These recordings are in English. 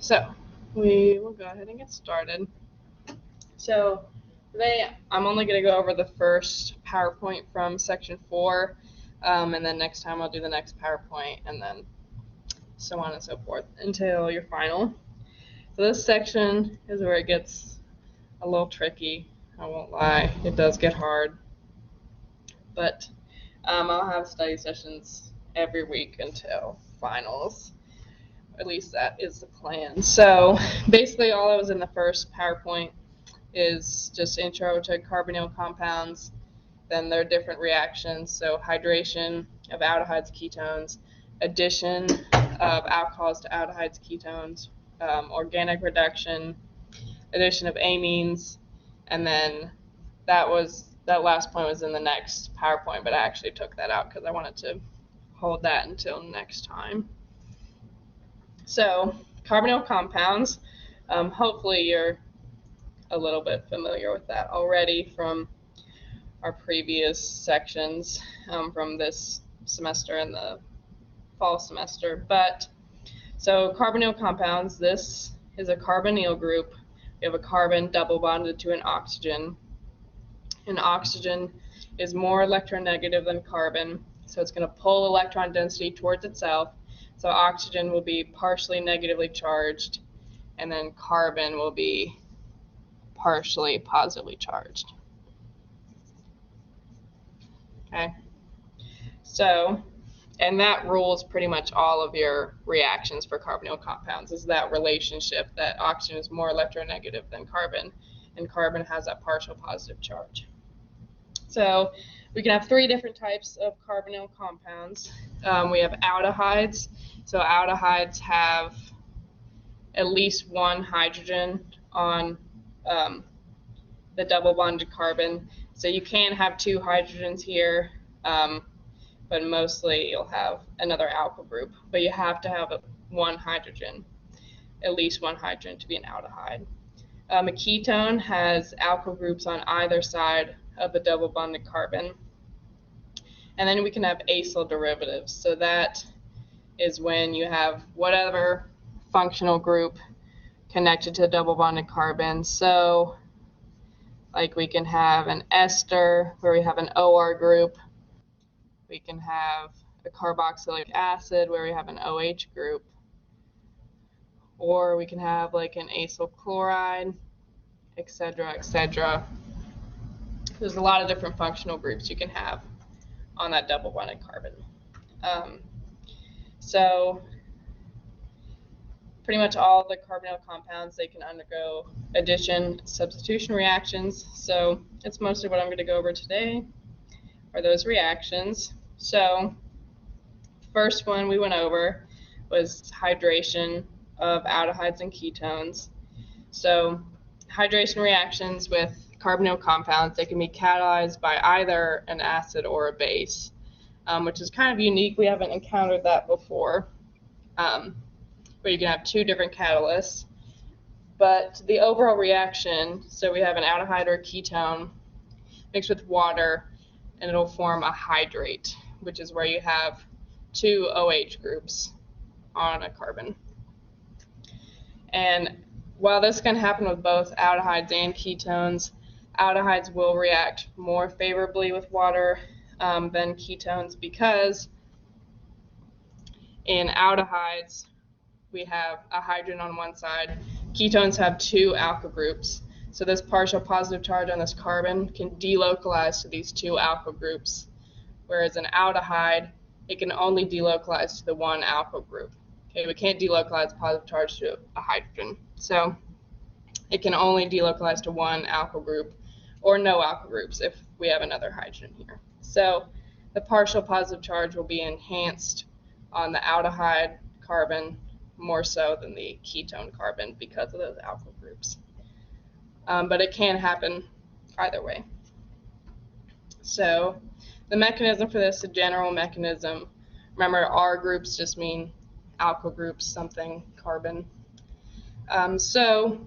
So we will go ahead and get started. So today I'm only going to go over the first PowerPoint from section 4, and then next time I'll do the next PowerPoint, and then so on and so forth until your final. So this section is where it gets a little tricky. I won't lie, it does get hard, but I'll have study sessions every week until finals. At least that is the plan. So basically all that was in the first PowerPoint is just intro to carbonyl compounds, then their different reactions, so hydration of aldehydes, ketones, addition of alcohols to aldehydes, ketones, organic reduction, addition of amines, and then that last point was in the next PowerPoint, but I actually took that out because I wanted to hold that until next time. So carbonyl compounds, hopefully you're a little bit familiar with that already from our previous sections from this semester and the fall semester. But so carbonyl compounds, this is a carbonyl group. We have a carbon double bonded to an oxygen. And oxygen is more electronegative than carbon, so it's going to pull electron density towards itself. So oxygen will be partially negatively charged, and then carbon will be partially positively charged. Okay, so, and that rules pretty much all of your reactions for carbonyl compounds, is that relationship that oxygen is more electronegative than carbon, and carbon has that partial positive charge. So we can have three different types of carbonyl compounds. We have aldehydes. So aldehydes have at least one hydrogen on the double bonded carbon. So you can have two hydrogens here, but mostly you'll have another alkyl group. But you have to have one hydrogen, at least one hydrogen to be an aldehyde. A ketone has alkyl groups on either side of the double bonded carbon. And then we can have acyl derivatives. So that is when you have whatever functional group connected to a double bonded carbon. So like we can have an ester where we have an OR group. We can have a carboxylic acid where we have an OH group. Or we can have like an acyl chloride, etc., etc. There's a lot of different functional groups you can have on that double bonded carbon. So pretty much all the carbonyl compounds, they can undergo addition, substitution reactions. So it's mostly what I'm going to go over today are those reactions. So first one we went over was hydration of aldehydes and ketones. So hydration reactions with carbonyl compounds, they can be catalyzed by either an acid or a base, which is kind of unique. We haven't encountered that before, where you can have two different catalysts. But the overall reaction, so we have an aldehyde or a ketone mixed with water, and it'll form a hydrate, which is where you have two OH groups on a carbon. And while this can happen with both aldehydes and ketones, aldehydes will react more favorably with water than ketones, because in aldehydes we have a hydrogen on one side. Ketones have two alkyl groups. So this partial positive charge on this carbon can delocalize to these two alkyl groups, whereas an aldehyde, it can only delocalize to the one alkyl group. Okay, we can't delocalize positive charge to a hydrogen. So it can only delocalize to one alkyl group or no alkyl groups if we have another hydrogen here. So the partial positive charge will be enhanced on the aldehyde carbon more so than the ketone carbon because of those alkyl groups. But it can happen either way. So the mechanism for this, the general mechanism, remember R groups just mean alkyl groups, something, carbon. So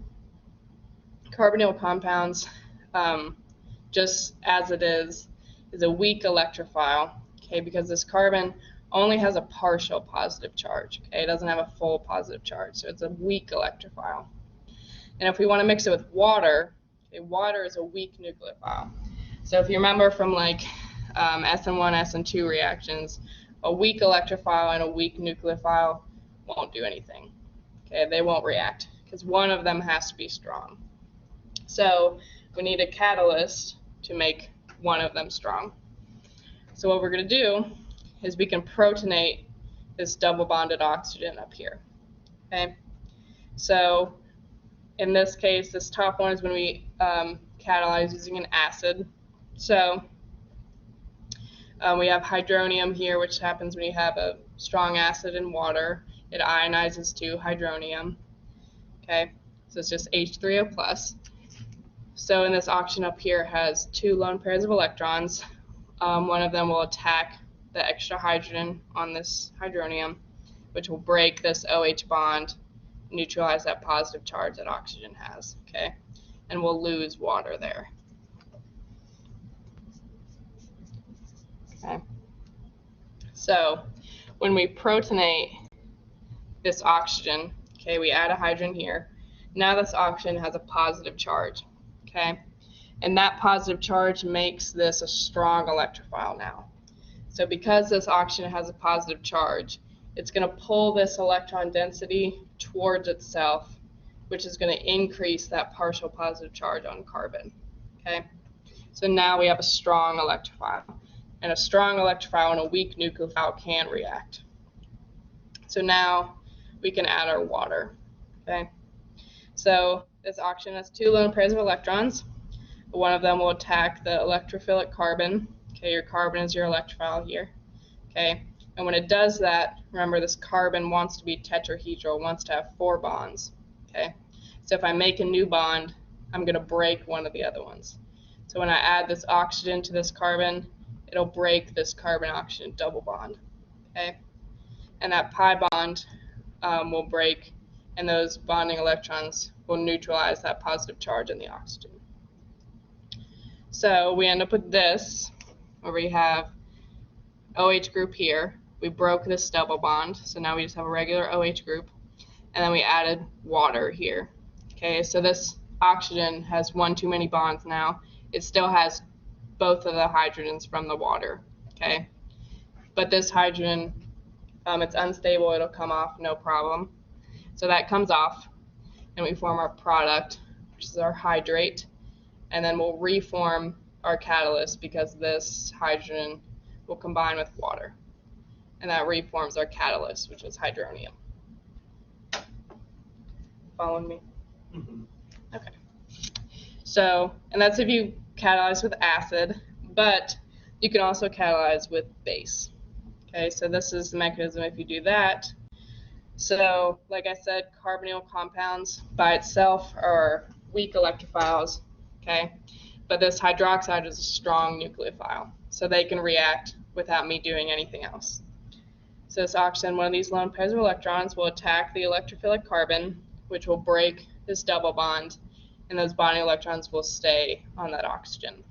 carbonyl compounds, just as it is a weak electrophile, okay, because this carbon only has a partial positive charge. Okay, it doesn't have a full positive charge, so it's a weak electrophile. And if we want to mix it with water, okay, water is a weak nucleophile. So if you remember from like SN1, SN2 reactions, a weak electrophile and a weak nucleophile won't do anything. Okay, they won't react because one of them has to be strong. So we need a catalyst to make one of them strong. So what we're going to do is we can protonate this double bonded oxygen up here. Okay, so in this case, this top one is when we catalyze using an acid. So we have hydronium here, which happens when you have a strong acid in water. It ionizes to hydronium. Okay, so it's just H3O plus. So in this oxygen up here has two lone pairs of electrons. One of them will attack the extra hydrogen on this hydronium, which will break this OH bond, neutralize that positive charge that oxygen has. Okay, and we'll lose water there. Okay. So when we protonate this oxygen, okay, we add a hydrogen here. Now this oxygen has a positive charge, okay? And that positive charge makes this a strong electrophile now. So because this oxygen has a positive charge, it's going to pull this electron density towards itself, which is going to increase that partial positive charge on carbon, okay? So now we have a strong electrophile. And a strong electrophile and a weak nucleophile can react. So now we can add our water, okay? So this oxygen has two lone pairs of electrons. One of them will attack the electrophilic carbon. Okay, your carbon is your electrophile here, okay? And when it does that, remember this carbon wants to be tetrahedral, wants to have 4 bonds, okay? So if I make a new bond, I'm going to break one of the other ones. So when I add this oxygen to this carbon, it'll break this carbon-oxygen double bond, okay? And that pi bond will break, and those bonding electrons will neutralize that positive charge in the oxygen. So we end up with this, where we have OH group here. We broke this double bond, so now we just have a regular OH group, and then we added water here. Okay, so this oxygen has one too many bonds now. It still has both of the hydrogens from the water, okay? But this hydrogen, it's unstable, it'll come off, no problem. So that comes off, and we form our product, which is our hydrate, and then we'll reform our catalyst because this hydrogen will combine with water, and that reforms our catalyst, which is hydronium. Following me? Mm-hmm. Okay. So, and that's if you catalyze with acid, but you can also catalyze with base. Okay, so this is the mechanism if you do that. So, like I said, carbonyl compounds by itself are weak electrophiles, okay? But this hydroxide is a strong nucleophile, so they can react without me doing anything else. So this oxygen, one of these lone pairs of electrons, will attack the electrophilic carbon, which will break this double bond, and those bonding electrons will stay on that oxygen.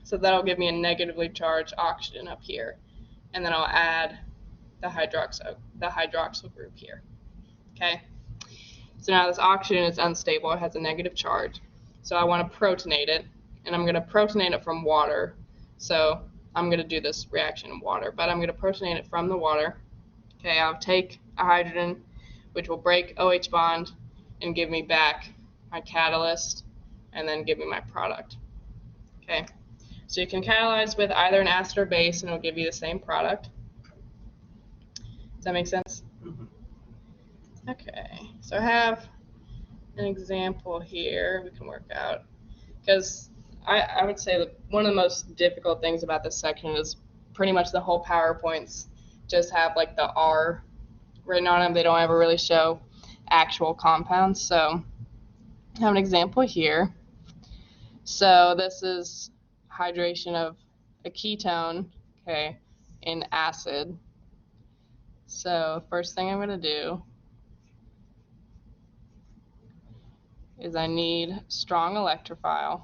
So that'll give me a negatively charged oxygen up here, and then I'll add the hydroxyl group here. Okay. So now this oxygen is unstable; it has a negative charge. So I want to protonate it, and I'm going to protonate it from water. So I'm going to do this reaction in water, but I'm going to protonate it from the water. Okay, I'll take a hydrogen, which will break OH bond and give me back my catalyst, and then give me my product. Okay, so you can catalyze with either an acid or base, and it'll give you the same product. Does that make sense? Mm-hmm. Okay, so I have an example here we can work out, because I would say that one of the most difficult things about this section is pretty much the whole PowerPoints just have like the R written on them. They don't ever really show actual compounds. So I have an example here. So this is hydration of a ketone, okay, in acid. So first thing I'm going to do is I need strong electrophile.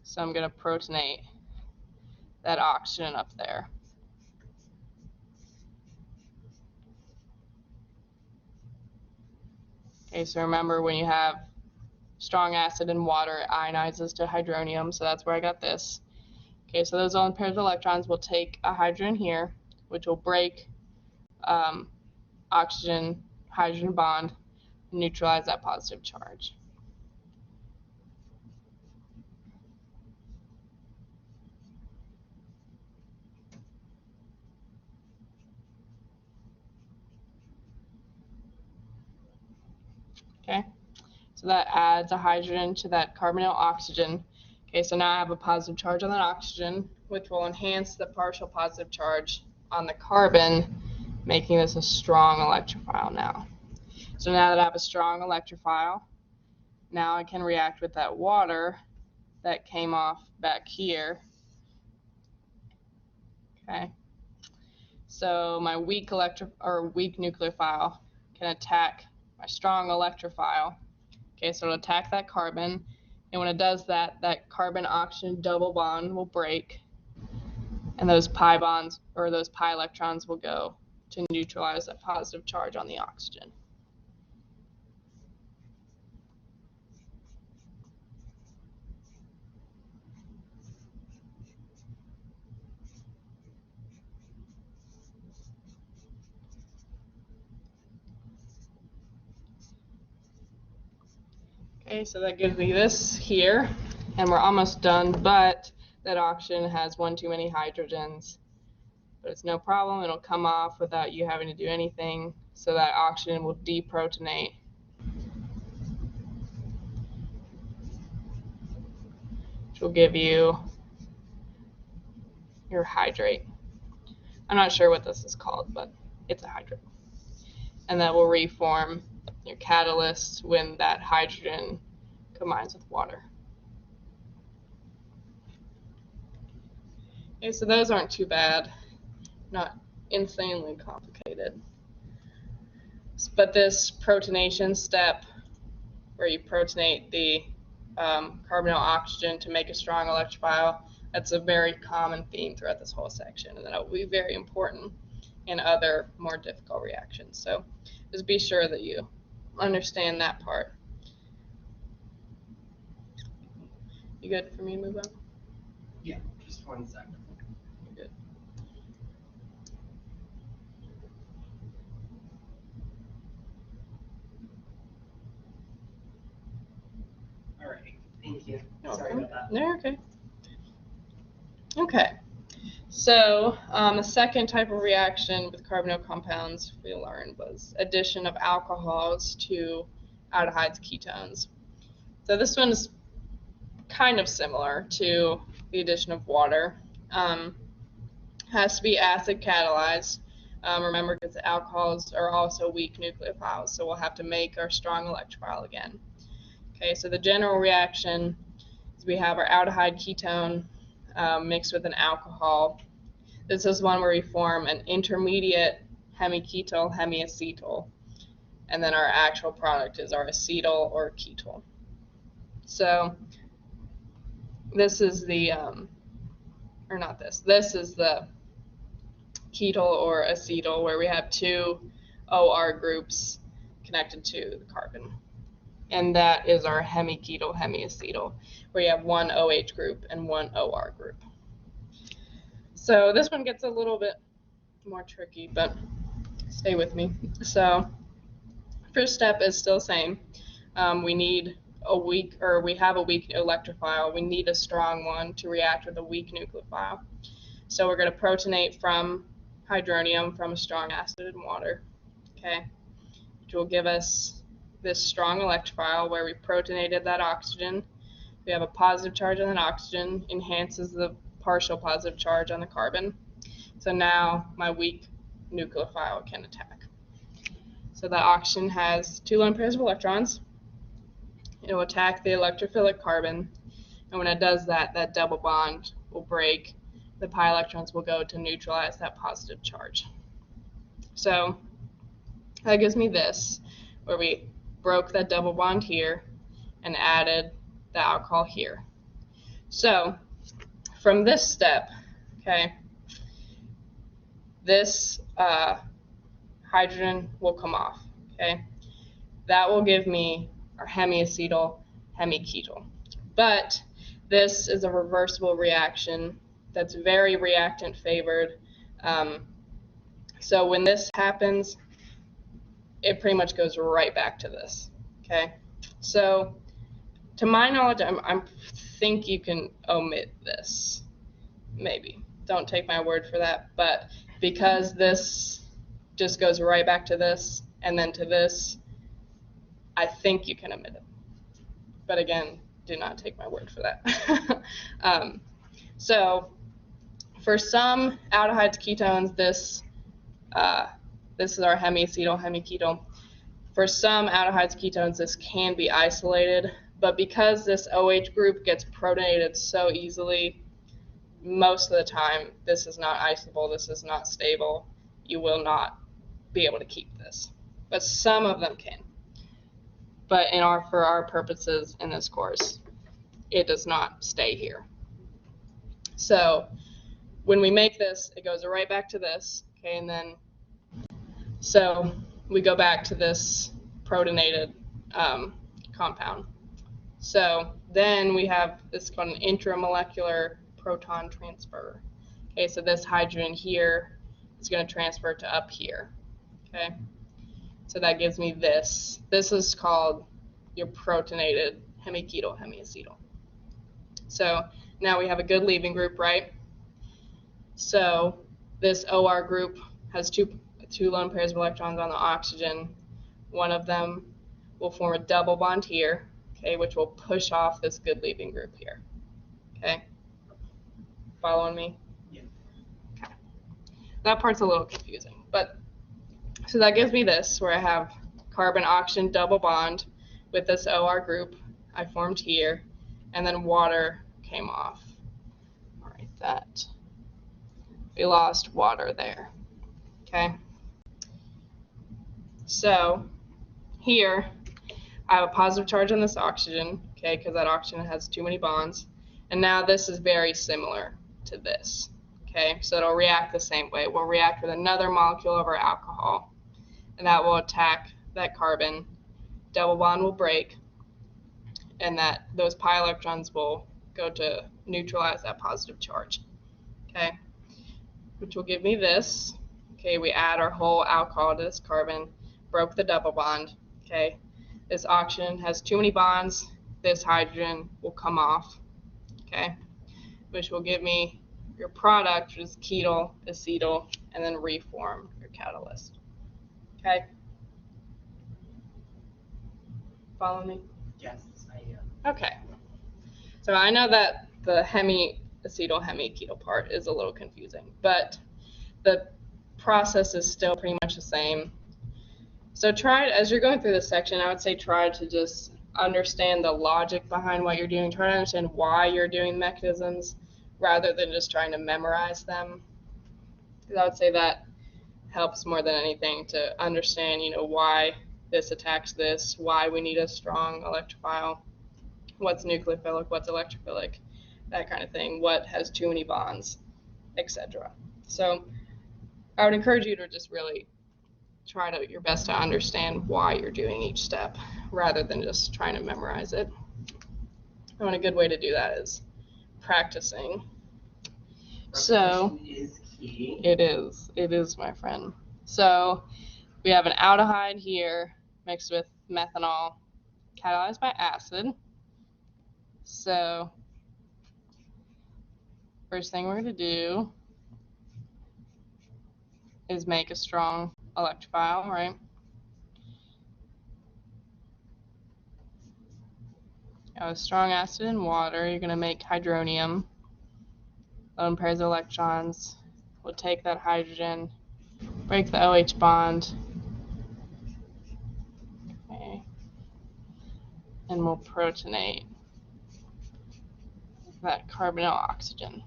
So I'm going to protonate that oxygen up there. Okay, so remember when you have strong acid and water, it ionizes to hydronium, so that's where I got this. Okay, so those lone pairs of electrons will take a hydrogen here, which will break oxygen-hydrogen bond, and neutralize that positive charge. Okay, so that adds a hydrogen to that carbonyl oxygen. Okay, so now I have a positive charge on that oxygen, which will enhance the partial positive charge on the carbon, making this a strong electrophile now. So now that I have a strong electrophile, now I can react with that water that came off back here. Okay, so my weak nucleophile can attack my strong electrophile. Okay, so it'll attack that carbon, and when it does that, that carbon-oxygen double bond will break, and those pi bonds, or those pi electrons, will go to neutralize that positive charge on the oxygen. Okay, so that gives me this here, and we're almost done, but that oxygen has one too many hydrogens. But it's no problem, it'll come off without you having to do anything, so that oxygen will deprotonate. Which will give you your hydrate. I'm not sure what this is called, but it's a hydrate. And that will reform your catalyst when that hydrogen combines with water. Okay, so those aren't too bad, not insanely complicated. But this protonation step, where you protonate the carbonyl oxygen to make a strong electrophile, that's a very common theme throughout this whole section, and that will be very important in other more difficult reactions. So just be sure that you understand that part. You good for me to move on? Yeah, just 1 second. You're good. All right, thank you. Okay. Sorry about that. No, you're okay. Okay. So the second type of reaction with carbonyl compounds we learned was addition of alcohols to aldehydes, ketones. So this one is kind of similar to the addition of water. Has to be acid catalyzed. Remember, because alcohols are also weak nucleophiles, so we'll have to make our strong electrophile again. Okay, so the general reaction is we have our aldehyde ketone mixed with an alcohol. This is one where we form an intermediate hemiketyl, hemiacetyl, and then our actual product is our acetyl or ketyl. So this is the, or not this, this is the ketyl or acetyl, where we have two OR groups connected to the carbon. And that is our hemiketyl, hemiacetyl, where you have one OH group and one OR group. So this one gets a little bit more tricky, but stay with me. So first step is still the same. We need a weak, or we have a weak electrophile. We need a strong one to react with a weak nucleophile. So we're going to protonate from hydronium from a strong acid and water, okay, which will give us this strong electrophile where we protonated that oxygen. We have a positive charge on that oxygen, enhances the partial positive charge on the carbon. So now my weak nucleophile can attack. So that oxygen has two lone pairs of electrons. It will attack the electrophilic carbon, and when it does that, that double bond will break. The pi electrons will go to neutralize that positive charge. So that gives me this, where we broke that double bond here and added the alcohol here. So from this step, okay, this hydrogen will come off, okay? That will give me our hemiacetyl hemiketyl. But this is a reversible reaction that's very reactant favored. So when this happens, it pretty much goes right back to this. Okay, so to my knowledge, I think you can omit this. Maybe. Don't take my word for that. But because this just goes right back to this and then to this, I think you can omit it. But again, do not take my word for that. So for some aldehydes, ketones, this is our hemiacetyl hemiketyl. For some aldehydes, ketones, this can be isolated, but because this OH group gets protonated so easily, most of the time, this is not isolable, this is not stable. You will not be able to keep this. But some of them can. But for our purposes in this course, it does not stay here. So when we make this, it goes right back to this, okay, and then, so we go back to this protonated compound. So then we have this called an intramolecular proton transfer. Okay, so this hydrogen here is going to transfer to up here. Okay, so that gives me this. This is called your protonated hemiketyl hemiacetyl. So now we have a good leaving group, right? So this OR group has two lone pairs of electrons on the oxygen. One of them will form a double bond here, okay, which will push off this good leaving group here. Okay, following me? Yeah. Okay. That part's a little confusing, but so that gives me this, where I have carbon-oxygen double bond with this OR group I formed here, and then water came off. All right, that we lost water there. Okay. So here I have a positive charge on this oxygen, okay, because that oxygen has too many bonds. And now this is very similar to this, okay? So it'll react the same way. We'll react with another molecule of our alcohol, and that will attack that carbon. Double bond will break, and those pi electrons will go to neutralize that positive charge, okay? Which will give me this. Okay, we add our whole alcohol to this carbon, broke the double bond, okay? This oxygen has too many bonds. This hydrogen will come off, okay? Which will give me your product, which is ketyl, acetyl, and then reform your catalyst, okay? Follow me? Yes, I am. Okay. So I know that the hemiacetyl hemiketyl part is a little confusing, but the process is still pretty much the same. So as you're going through this section, I would say try to just understand the logic behind what you're doing. Try to understand why you're doing mechanisms rather than just trying to memorize them. Because I would say that helps more than anything to understand, why this attacks this, why we need a strong electrophile, what's nucleophilic, what's electrophilic, that kind of thing, what has too many bonds, etc. So I would encourage you to just really try your best to understand why you're doing each step rather than just trying to memorize it. And a good way to do that is practicing. So is key. it is, my friend. So we have an aldehyde here mixed with methanol catalyzed by acid. So first thing we're going to do is make a strong electrophile, right? A strong acid and water, you're going to make hydronium. Lone pairs of electrons. We'll take that hydrogen, break the OH bond, okay, and we'll protonate that carbonyl oxygen.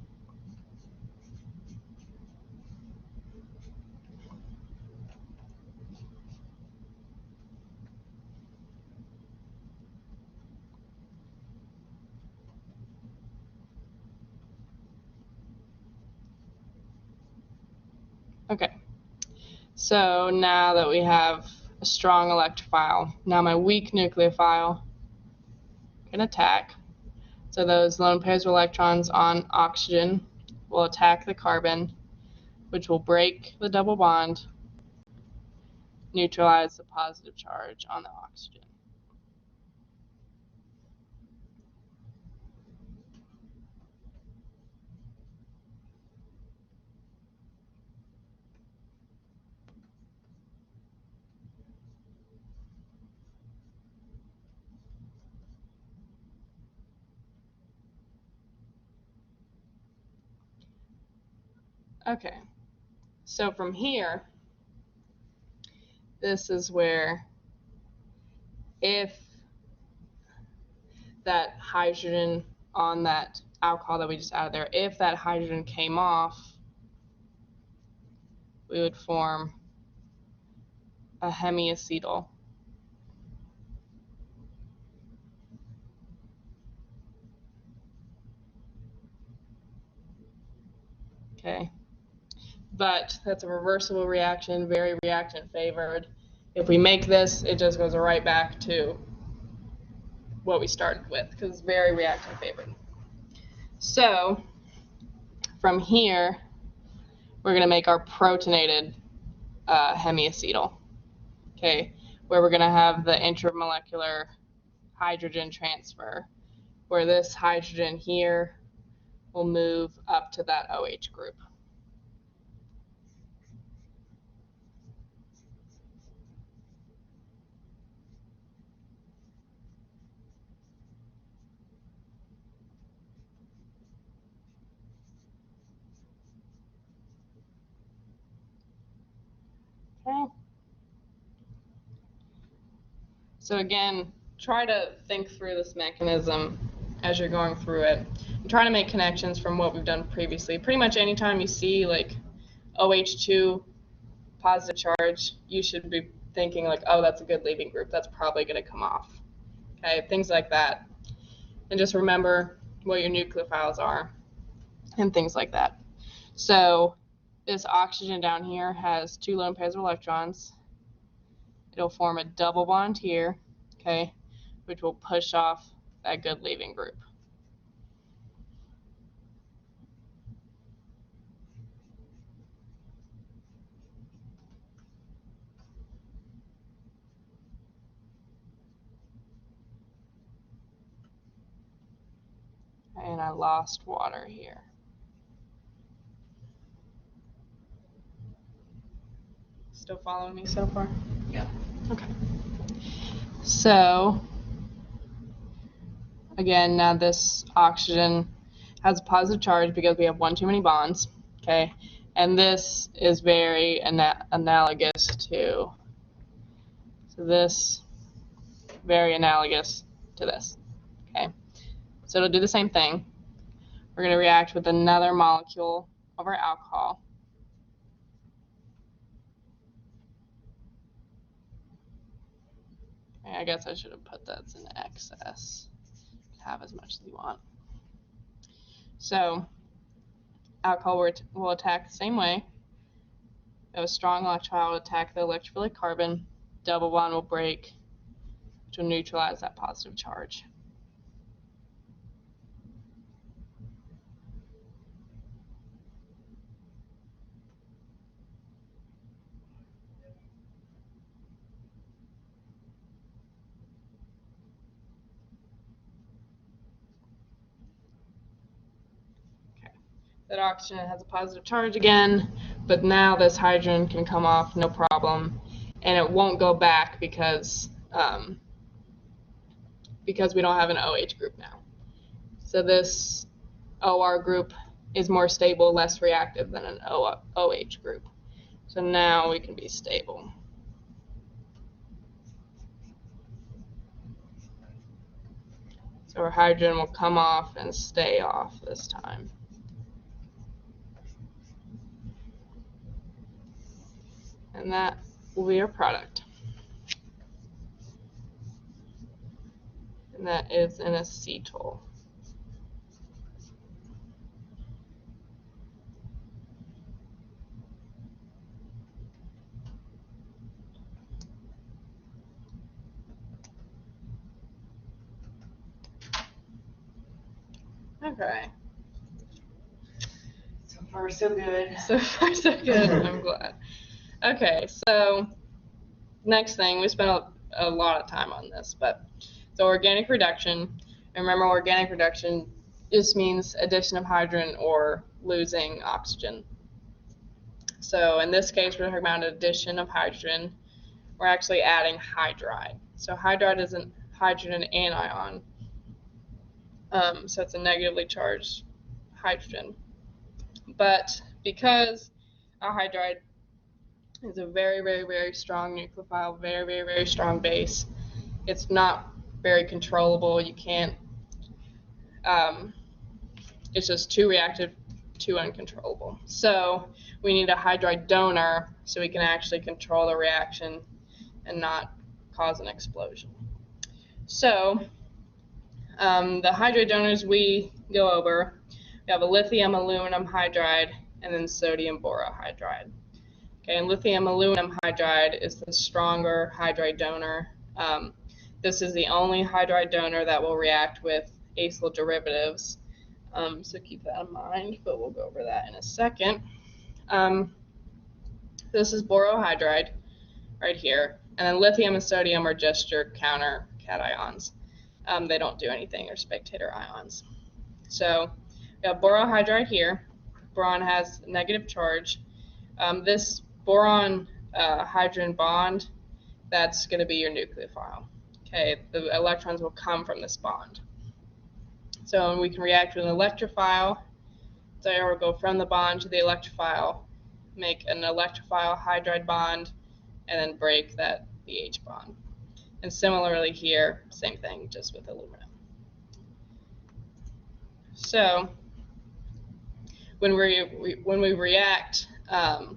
Okay, so now that we have a strong electrophile. Now my weak nucleophile can attack. So those lone pairs of electrons on oxygen will attack the carbon, which will break the double bond, neutralize the positive charge on the oxygen. Okay, so from here, this is where if that hydrogen on that alcohol that we just added there, if that hydrogen came off, we would form a hemiacetal. Okay, but that's a reversible reaction, very reactant favored. If we make this, it just goes right back to what we started with because it's very reactant favored. So from here, we're going to make our protonated hemiacetal, okay, where we're going to have the intramolecular hydrogen transfer, where this hydrogen here will move up to that OH group. Okay. So again, try to think through this mechanism as you're going through it. And try to make connections from what we've done previously. Pretty much anytime you see like OH2 positive charge, you should be thinking like, oh, that's a good leaving group. That's probably going to come off. Okay, things like that. And just remember what your nucleophiles are and things like that. So this oxygen down here has 2 lone pairs of electrons. It'll form a double bond here, okay, which will push off that good leaving group. And I lost water here. Still following me so far? Yeah. Okay. So, again, now this oxygen has a positive charge because we have one too many bonds, okay? And this is very analogous to, so this, very analogous to this, okay? So it'll do the same thing. We're going to react with another molecule of our alcohol. Okay, I guess I should have put that in excess. Have as much as you want. So alcohol will attack the same way. A strong electrophile will attack the electrophilic carbon. Double bond will break to neutralize that positive charge. That oxygen has a positive charge again, but now this hydrogen can come off no problem, and it won't go back because we don't have an OH group now. So this OR group is more stable, less reactive than an OH group. So now we can be stable. So our hydrogen will come off and stay off this time. And that will be our product. And that is an acetal. Okay. So far, so good. So far, so good. I'm glad. Okay, so next thing, we spent a lot of time on this, but so organic reduction. And remember, organic reduction just means addition of hydrogen or losing oxygen. So in this case, we're talking about addition of hydrogen. We're actually adding hydride. So hydride is a hydrogen anion. So it's a negatively charged hydrogen. But because a hydride is a very, very, very strong nucleophile, very, very, very strong base, it's not very controllable. You can't, it's just too reactive, too uncontrollable. So we need a hydride donor so we can actually control the reaction and not cause an explosion. So the hydride donors we go over, we have a lithium aluminum hydride and then sodium borohydride. Okay, and lithium aluminum hydride is the stronger hydride donor. This is the only hydride donor that will react with acyl derivatives. So keep that in mind, but we'll go over that in a second. This is borohydride right here. And then lithium and sodium are just your counter cations. They don't do anything, they're spectator ions. So we have borohydride here. Boron has negative charge. This boron hydrogen bond, that's going to be your nucleophile. Okay, the electrons will come from this bond. So we can react with an electrophile. So we'll go from the bond to the electrophile, make an electrophile hydride bond, and then break that BH bond. And similarly here, same thing, just with aluminum. So when we react aldehydes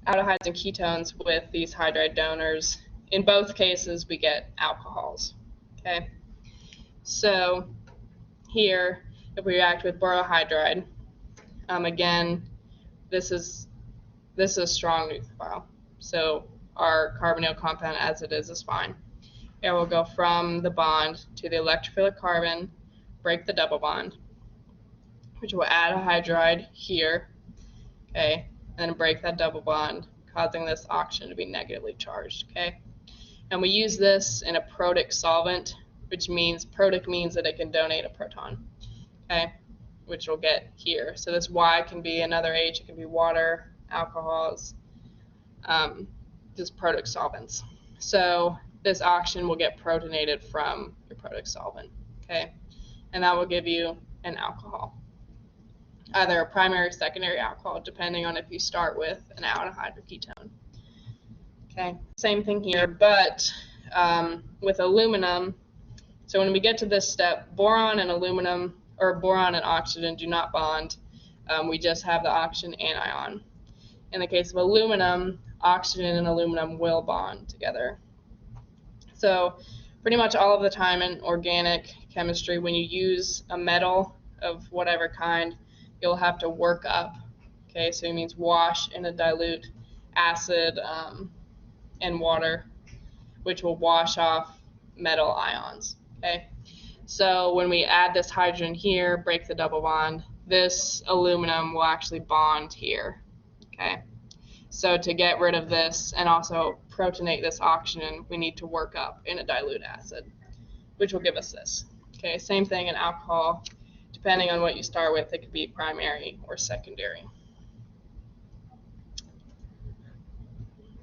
and ketones with these hydride donors, in both cases we get alcohols. Okay, so here if we react with borohydride, again this is a strong nucleophile, so our carbonyl compound as it is fine. It will go from the bond to the electrophilic carbon, break the double bond, which will add a hydride here, okay, and then break that double bond, causing this oxygen to be negatively charged, okay? And we use this in a protic solvent, which means protic means that it can donate a proton, okay, which we'll get here. So this Y can be another H, it can be water, alcohols, just protic solvents. So this oxygen will get protonated from your protic solvent, okay? And that will give you an alcohol, either a primary or secondary alcohol, depending on if you start with an aldehyde or ketone. Okay, same thing here, but with aluminum, so when we get to this step, boron and aluminum, or boron and oxygen do not bond. We just have the oxygen anion. In the case of aluminum, oxygen and aluminum will bond together. So pretty much all of the time in organic chemistry, when you use a metal of whatever kind, you'll have to work up. Okay, so it means wash in a dilute acid and water, which will wash off metal ions. Okay, so when we add this hydrogen here, break the double bond, this aluminum will actually bond here. Okay, so to get rid of this and also protonate this oxygen, we need to work up in a dilute acid, which will give us this. Okay, same thing in alcohol. Depending on what you start with, it could be primary or secondary.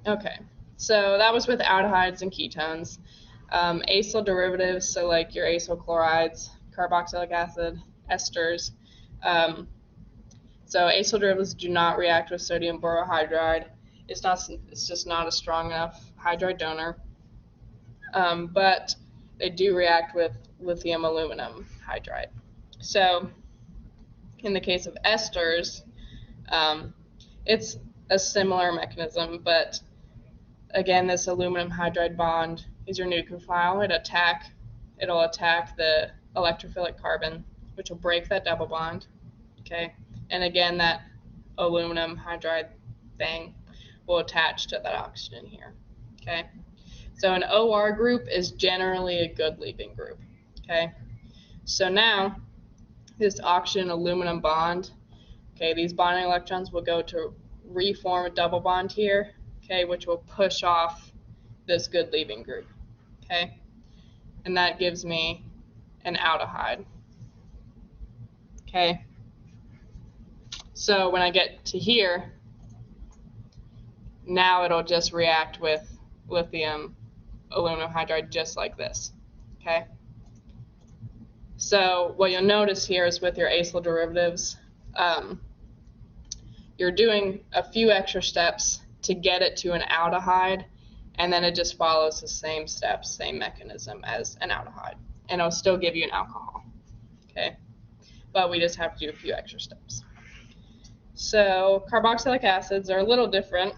Okay, so that was with aldehydes and ketones. Acyl derivatives, so like your acyl chlorides, carboxylic acid, esters. So acyl derivatives do not react with sodium borohydride. It's just not a strong enough hydride donor. But they do react with lithium aluminum hydride. So in the case of esters, it's a similar mechanism, but again, this aluminum hydride bond is your nucleophile. It'll attack the electrophilic carbon, which will break that double bond. Okay, and again, that aluminum hydride thing will attach to that oxygen here. Okay, so an OR group is generally a good leaving group. Okay, so now this oxygen aluminum bond. Okay, these bonding electrons will go to reform a double bond here, okay, which will push off this good leaving group, okay? And that gives me an aldehyde, okay? So when I get to here, now it'll just react with lithium aluminum hydride just like this, okay? So what you'll notice here is with your acyl derivatives, you're doing a few extra steps to get it to an aldehyde, and then it just follows the same steps, same mechanism as an aldehyde, and it'll still give you an alcohol, okay? But we just have to do a few extra steps. So carboxylic acids are a little different.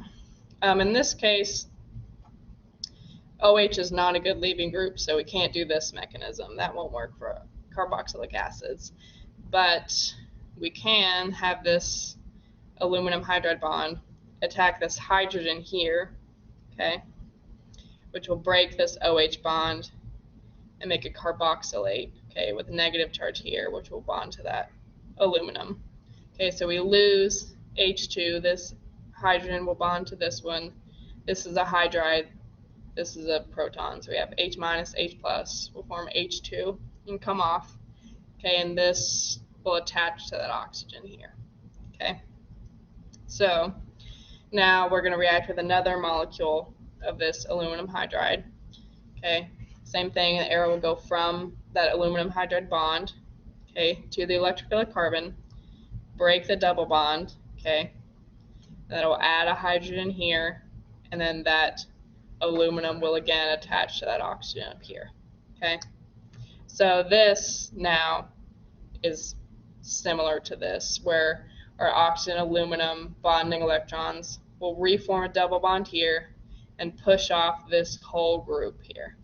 In this case, OH is not a good leaving group, so we can't do this mechanism. That won't work for carboxylic acids. But we can have this aluminum hydride bond attack this hydrogen here, okay, which will break this OH bond and make a carboxylate, okay, with a negative charge here, which will bond to that aluminum. Okay, so we lose H2. This hydrogen will bond to this one. This is a hydride. This is a proton. So we have H minus, H plus will form H2 and come off. Okay, and this will attach to that oxygen here. Okay, so now we're going to react with another molecule of this aluminum hydride. Okay, same thing. The arrow will go from that aluminum hydride bond, okay, to the electrophilic carbon, break the double bond, okay. That'll add a hydrogen here, and then that aluminum will again attach to that oxygen up here, okay. So this now is similar to this, where our oxygen aluminum bonding electrons will reform a double bond here and push off this whole group here,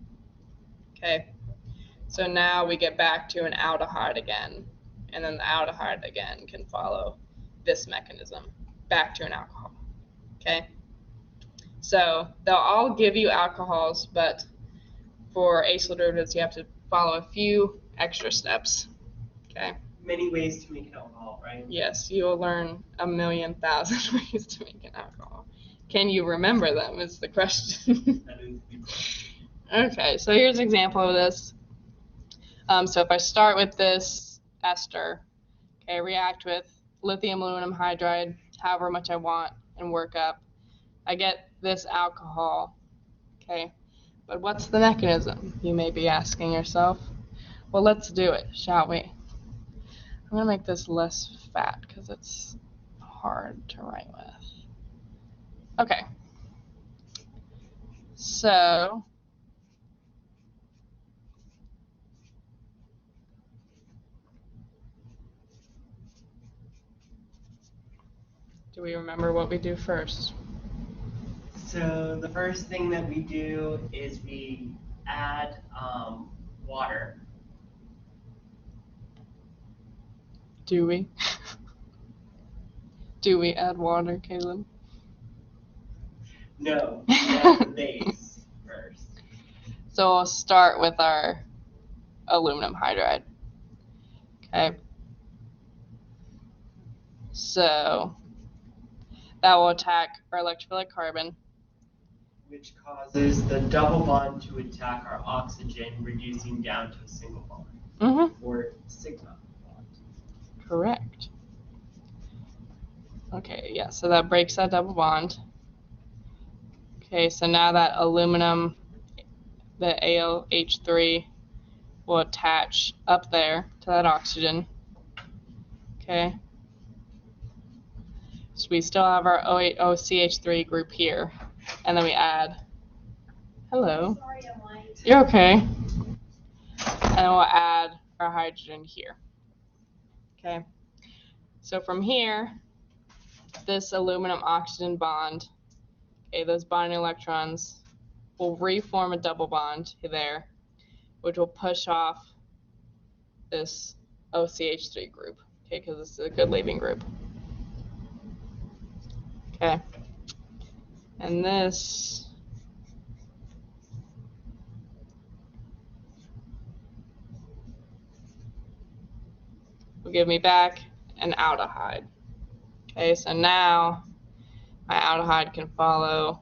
okay. So now we get back to an aldehyde again, and then the aldehyde again can follow this mechanism back to an alcohol, okay. So they'll all give you alcohols, but for acyl derivatives, you have to follow a few extra steps, okay. Many ways to make an alcohol, right? Yes, you will learn 1,000,000 ways to make an alcohol. Can you remember them is the question. That is the question. Okay, so here's an example of this. So if I start with this ester, okay, react with lithium aluminum hydride, however much I want, and work up, I get this alcohol, okay. But what's the mechanism, you may be asking yourself? Well, let's do it, shall we? I'm going to make this less fat because it's hard to write with. Okay. So do we remember what we do first? So the first thing that we do is we add water. Do we? Do we add water, Caleb? No, we add the base first. So we'll start with our aluminum hydride. Okay. So that will attack our electrophilic carbon. Which causes the double bond to attack our oxygen, reducing down to a single bond. Mm-hmm. Or sigma bond. Correct. Okay, yeah, so that breaks that double bond. Okay, so now that aluminum, the AlH3, will attach up there to that oxygen. Okay. So we still have our OCH3 group here, and then we add, hello. Sorry, I'm late. You're okay. And then we'll add our hydrogen here. Okay. So from here, this aluminum oxygen bond, okay, those bonding electrons will reform a double bond there, which will push off this OCH3 group, okay, because it's a good leaving group. Okay. And this will give me back an aldehyde. Okay, so now my aldehyde can follow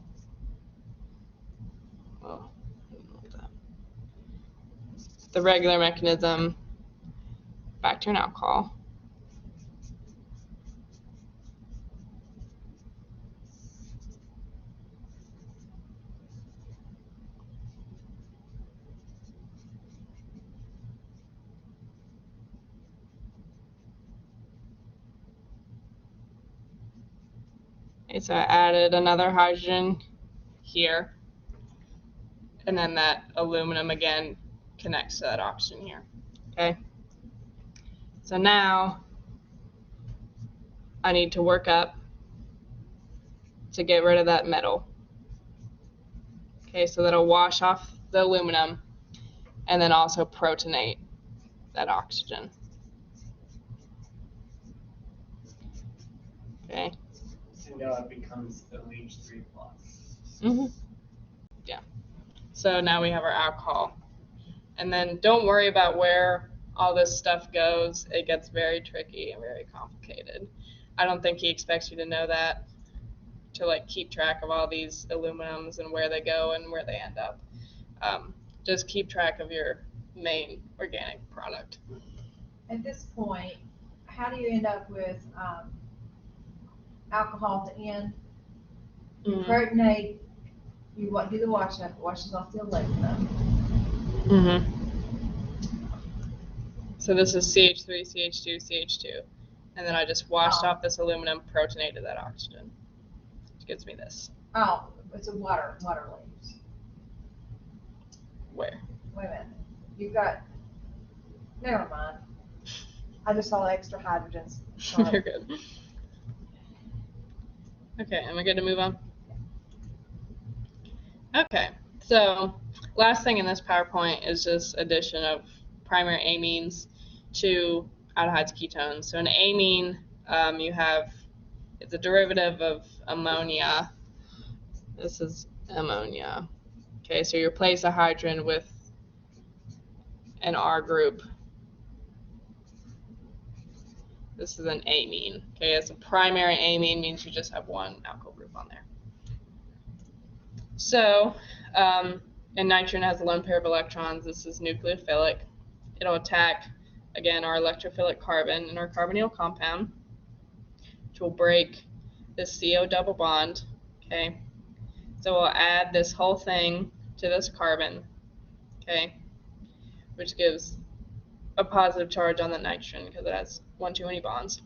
the regular mechanism back to an alcohol. Okay, so I added another hydrogen here, and then that aluminum again connects to that oxygen here. Okay, so now I need to work up to get rid of that metal. Okay, so that'll wash off the aluminum and then also protonate that oxygen. Okay. So now it becomes OH3+. Yeah. So now we have our alcohol. And then don't worry about where all this stuff goes. It gets very tricky and very complicated. I don't think he expects you to know that, to like keep track of all these aluminums and where they go and where they end up. Just keep track of your main organic product. At this point, how do you end up with alcohol at the end? You protonate, you do the wash up, it washes off the aluminum. So this is CH3, CH2, CH2. And then I just washed off this aluminum, protonated that oxygen, which gives me this. Oh, it's a water leaves. Where? Wait a minute. You've got, never mind. I just saw the extra hydrogens. You're good. Okay, am I good to move on? Okay, so last thing in this PowerPoint is just addition of primary amines to aldehydes ketones. So an amine, you have, it's a derivative of ammonia. This is ammonia. Okay, so you replace a hydrogen with an R group. This is an amine. Okay, it's a primary amine, means you just have one alkyl group on there. So, and nitrogen has a lone pair of electrons. This is nucleophilic. It'll attack, again, our electrophilic carbon in our carbonyl compound, which will break this CO double bond. Okay, so we'll add this whole thing to this carbon. Okay, which gives a positive charge on the nitrogen because it has too many bonds.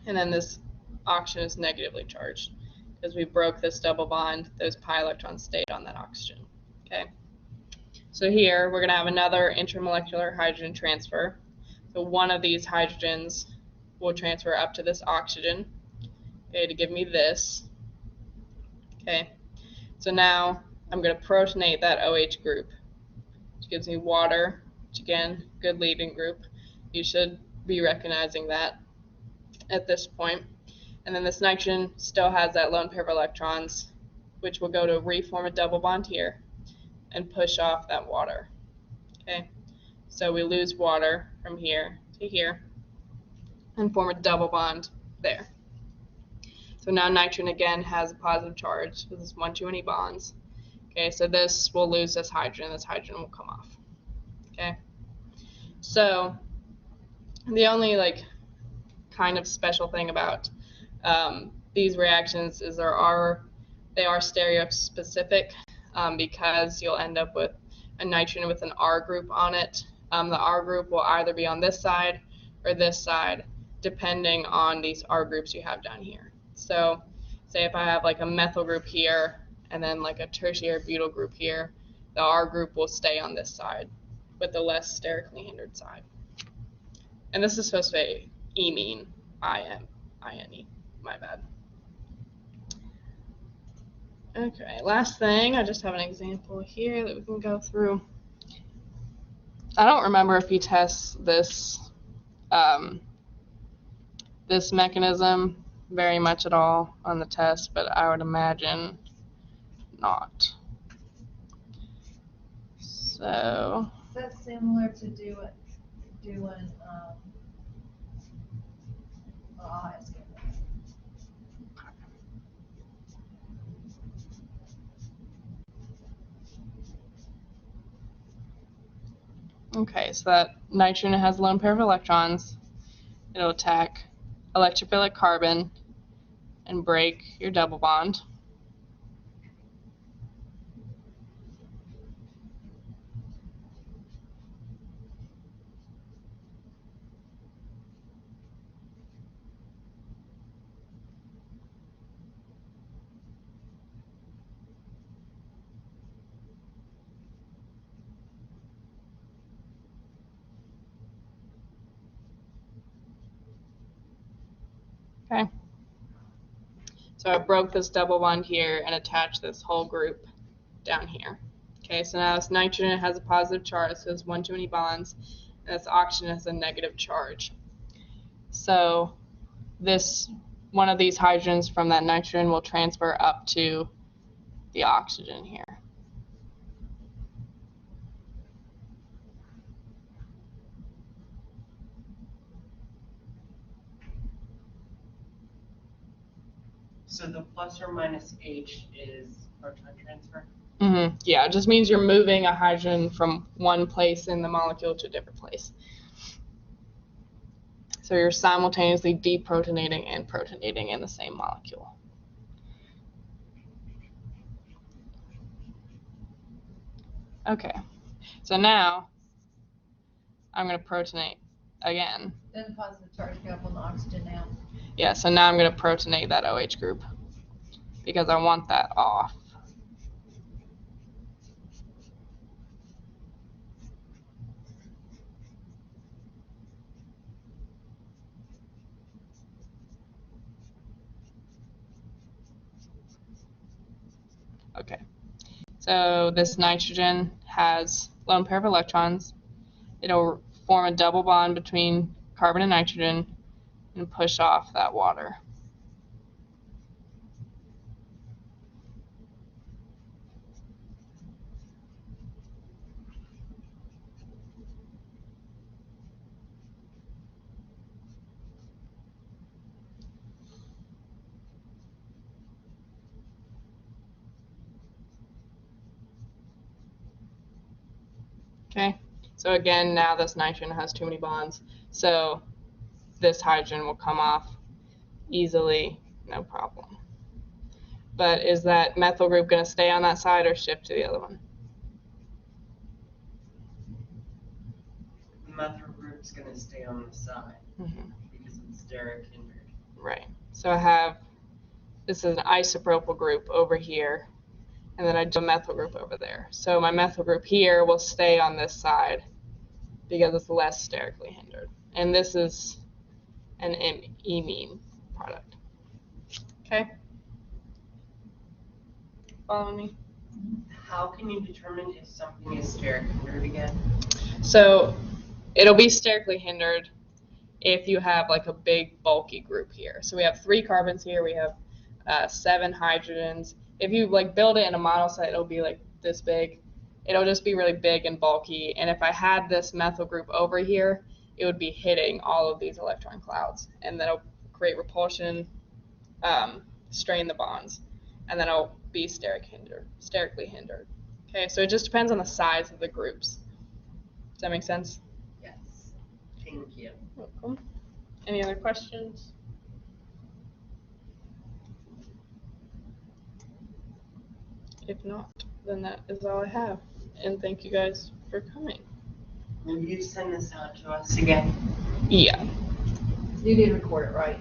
And then this oxygen is negatively charged because we broke this double bond. Those pi electrons stayed on that oxygen. Okay. So here we're going to have another intermolecular hydrogen transfer. So one of these hydrogens will transfer up to this oxygen, okay, to give me this. Okay. So now I'm going to protonate that OH group, which gives me water, which again, good leaving group. You should be recognizing that at this point. And then this nitrogen still has that lone pair of electrons, which will go to reform a double bond here and push off that water. Okay, so we lose water from here to here and form a double bond there. So now nitrogen again has a positive charge. This is too many bonds. Okay, so this will lose this hydrogen will come off. Okay, so the only kind of special thing about these reactions is they are stereospecific because you'll end up with a nitrogen with an R group on it. The R group will either be on this side or this side, depending on these R groups you have down here. So say if I have like a methyl group here and then like a tertiary butyl group here, the R group will stay on this side with the less sterically hindered side. And this is supposed to be imine, I-M-I-N-E, my bad. Okay, last thing, I just have an example here that we can go through. I don't remember if you test this this mechanism very much at all on the test, but I would imagine not. So Is that similar to doing I'll ask him. Okay, so that nitrogen has a lone pair of electrons. It'll attack electrophilic carbon and break your double bond. Okay. So I broke this double bond here and attached this whole group down here. Okay, so now this nitrogen has a positive charge, so it's one too many bonds, and this oxygen has a negative charge. So this one of these hydrogens from that nitrogen will transfer up to the oxygen here. So the plus or minus H is proton transfer? Yeah, it just means you're moving a hydrogen from one place in the molecule to a different place. So you're simultaneously deprotonating and protonating in the same molecule. Okay, so now I'm going to protonate again. Then the positive charge go up on the oxygen now. Yeah, so now I'm going to protonate that OH group because I want that off. Okay, so this nitrogen has lone pair of electrons. It'll form a double bond between carbon and nitrogen and push off that water. Okay, so again, now this nitrogen has too many bonds, so this hydrogen will come off easily, no problem. But is that methyl group going to stay on that side or shift to the other one? The methyl group's gonna stay on the side because it's steric hindered. Right, so I have, this is an isopropyl group over here, and then I do a methyl group over there. So my methyl group here will stay on this side because it's less sterically hindered. And this is an imine product. Okay? Follow me? How can you determine if something is steric hindered again? So it'll be sterically hindered if you have like a big bulky group here. So we have 3 carbons here, we have 7 hydrogens. If you like build it in a model set, it'll be like this big. It'll just be really big and bulky. And if I had this methyl group over here, it would be hitting all of these electron clouds, and that'll create repulsion, strain the bonds, and then it'll be sterically hindered. Okay, so it just depends on the size of the groups. Does that make sense? Yes. Thank you. Welcome. Any other questions? If not, then that is all I have. And thank you guys for coming. Will you send this out to us again? Yeah. You did record it, right?